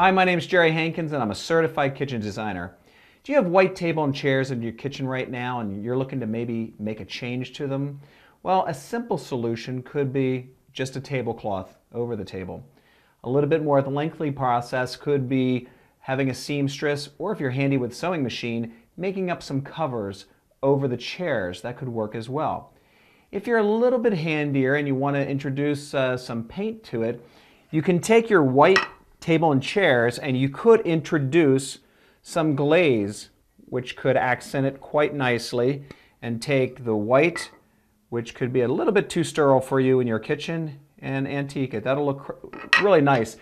Hi, my name is Jerry Hankins and I'm a certified kitchen designer. Do you have white table and chairs in your kitchen right now and you're looking to maybe make a change to them? Well, a simple solution could be just a tablecloth over the table. A little bit more lengthy process could be having a seamstress, or if you're handy with sewing machine, making up some covers over the chairs. That could work as well. If you're a little bit handier and you want to introduce some paint to it, you can take your white table and chairs and you could introduce some glaze which could accent it quite nicely, and take the white, which could be a little bit too sterile for you in your kitchen, and antique it. That'll look really nice. A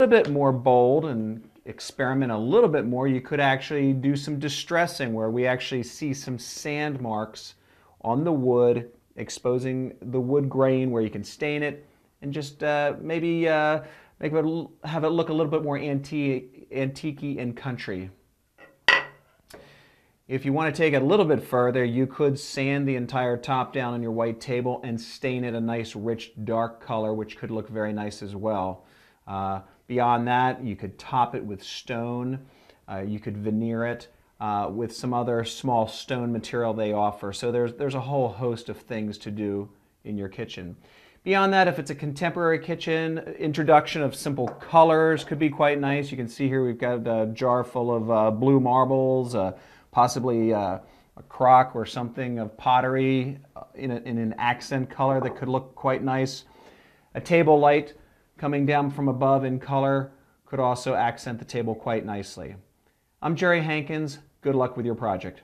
little bit more bold and experiment a little bit more, you could actually do some distressing where we actually see some sand marks on the wood, exposing the wood grain where you can stain it, and just maybe have it look a little bit more antique-y and country. If you want to take it a little bit further, you could sand the entire top down on your white table and stain it a nice rich dark color, which could look very nice as well. Beyond that, you could top it with stone. You could veneer it with some other small stone material they offer. So there's a whole host of things to do in your kitchen. Beyond that, if it's a contemporary kitchen, introduction of simple colors could be quite nice. You can see here we've got a jar full of blue marbles, possibly a crock or something of pottery in an accent color that could look quite nice. A table light coming down from above in color could also accent the table quite nicely. I'm Jerry Hankins. Good luck with your project.